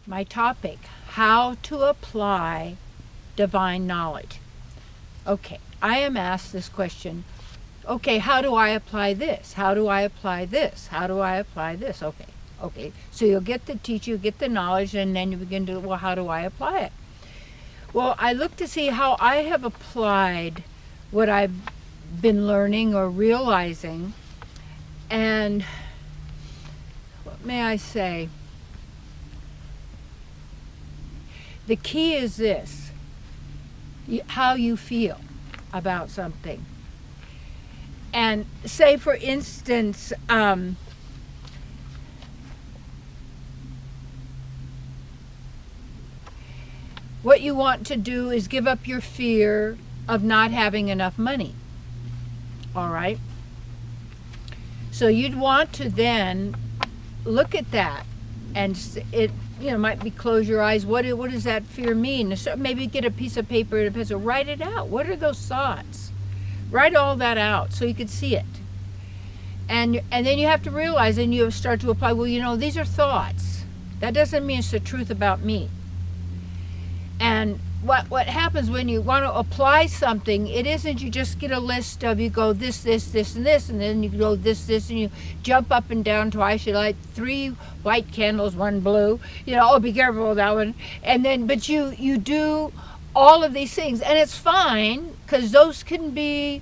my topic, how to apply divine knowledge. Okay, I am asked this question. Okay, how do I apply this? How do I apply this? How do I apply this? Okay. So you'll get the teaching, you get the knowledge, and then you begin to, well, how do I apply it? Well, I look to see how I have applied what I've been learning or realizing, and what may I say? The key is this, how you feel about something. And say, for instance, what you want to do is give up your fear of not having enough money. All right? So you'd want to then look at that, and it might be close your eyes. What does that fear mean? So maybe get a piece of paper and a pencil, write it out. What are those thoughts? Write all that out so you can see it. And then you have to realize, and you start to apply, well, these are thoughts. That doesn't mean it's the truth about me. And what happens when you want to apply something, it isn't you just get a list of, you go this, and this, and then you go this, and you jump up and down twice. You light 3 white candles, 1 blue. Be careful with that one. And then, but you do all of these things, and it's fine, because those can be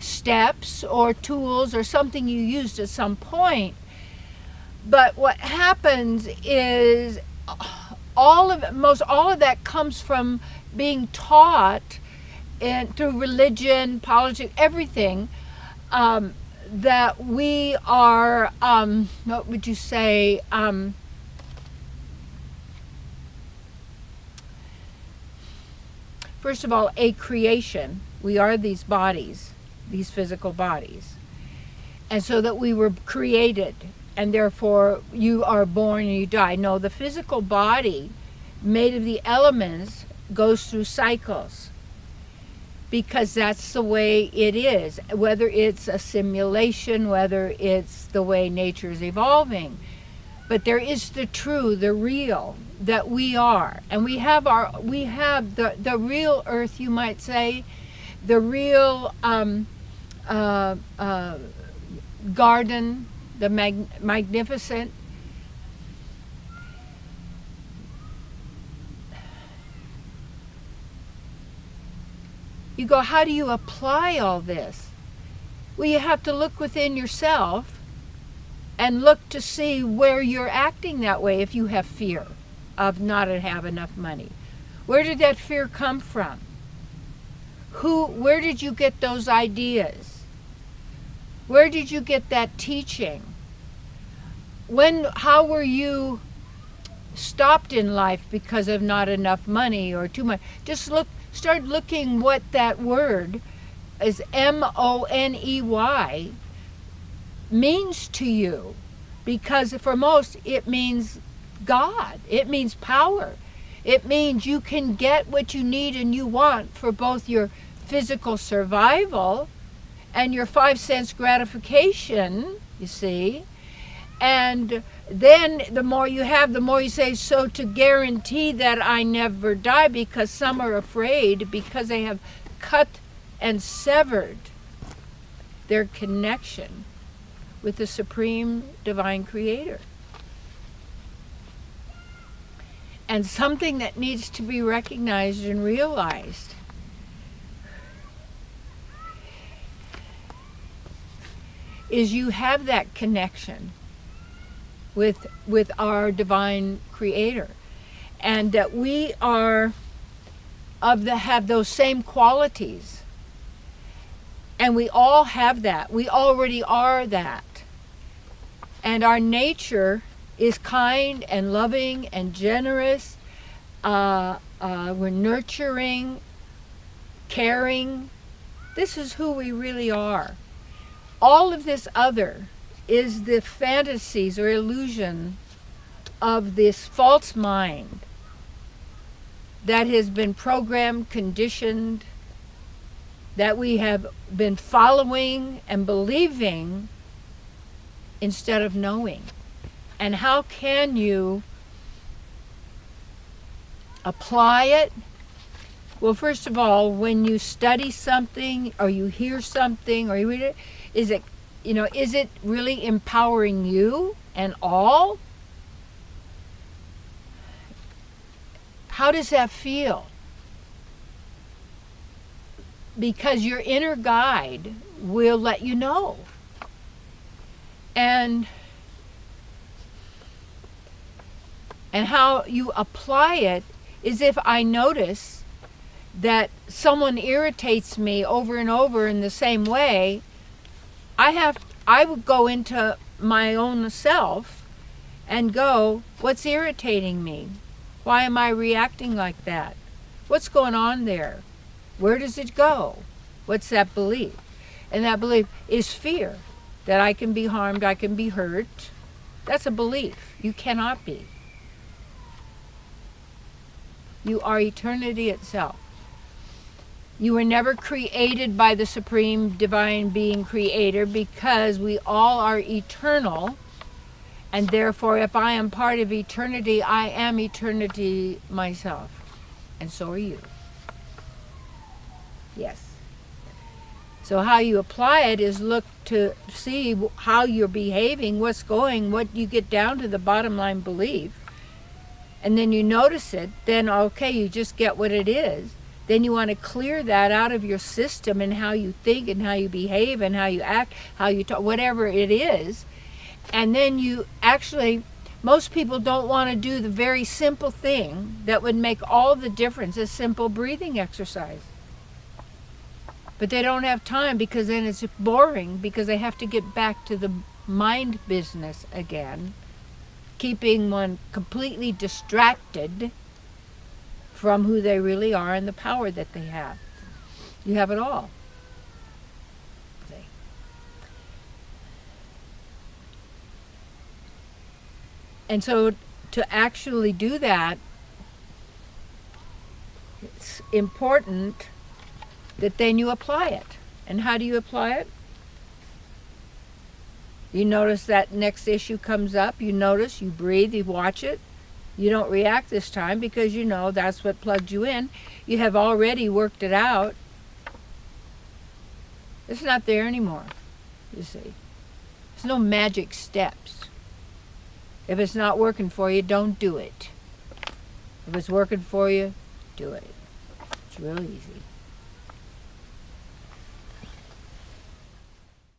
steps or tools or something you used at some point. But what happens is all of that comes from being taught and through religion, politics, everything, that we are, what would you say, first of all, a creation. We are these bodies, these physical bodies. And so that we were created, and therefore you are born and you die. No, the physical body, made of the elements, goes through cycles, because that's the way it is, whether it's a simulation, whether it's the way nature is evolving. But there is the true, the real, that we are. And we have the real earth, you might say, the real garden, the magnificent. You go, how do you apply all this? Well, you have to look within yourself and look to see where you're acting that way. If you have fear of not have enough money, where did that fear come from? Where did you get those ideas? Where did you get that teaching? How were you stopped in life because of not enough money or too much? Just start looking what that word is, money, means to you. Because for most, it means God. It means power. It means you can get what you need and you want for both your physical survival and your 5 cents gratification, you see. And then the more you have, the more you say, so to guarantee that I never die, because some are afraid because they have cut and severed their connection with the Supreme Divine Creator. And something that needs to be recognized and realized is you have that connection with our divine Creator, and that we are have those same qualities, and we all have that. We already are that, and our nature is kind and loving and generous. We're nurturing, caring. This is who we really are. All of this other is the fantasies or illusion of this false mind that has been programmed, conditioned, that we have been following and believing instead of knowing. And how can you apply it. Well, first of all, when you study something or you hear something or you read it, is it really empowering you and all? How does that feel? Because your inner guide will let you know. And how you apply it is, if I notice that someone irritates me over and over in the same way, I would go into my own self and go, what's irritating me? Why am I reacting like that? What's going on there? Where does it go? What's that belief? And that belief is fear that I can be harmed, I can be hurt. That's a belief. You cannot be. You are eternity itself. You were never created by the Supreme Divine Being Creator, because we all are eternal, and therefore if I am part of eternity, I am eternity myself, and so are you. Yes. So how you apply it is look to see how you're behaving, what's going, what you get down to the bottom line belief, and then you notice it, then okay, you just get what it is. Then you want to clear that out of your system, and how you think and how you behave and how you act, how you talk, whatever it is. And then you actually, most people don't want to do the very simple thing that would make all the difference, a simple breathing exercise. But they don't have time, because then it's boring, because they have to get back to the mind business again, keeping one completely distracted from who they really are and the power that they have. You have it all. See? And so to actually do that, it's important that then you apply it. And how do you apply it? You notice that next issue comes up, you notice, you breathe, you watch it. You don't react this time, because you know that's what plugged you in. You have already worked it out. It's not there anymore, you see. There's no magic steps. If it's not working for you, don't do it. If it's working for you, do it. It's real easy.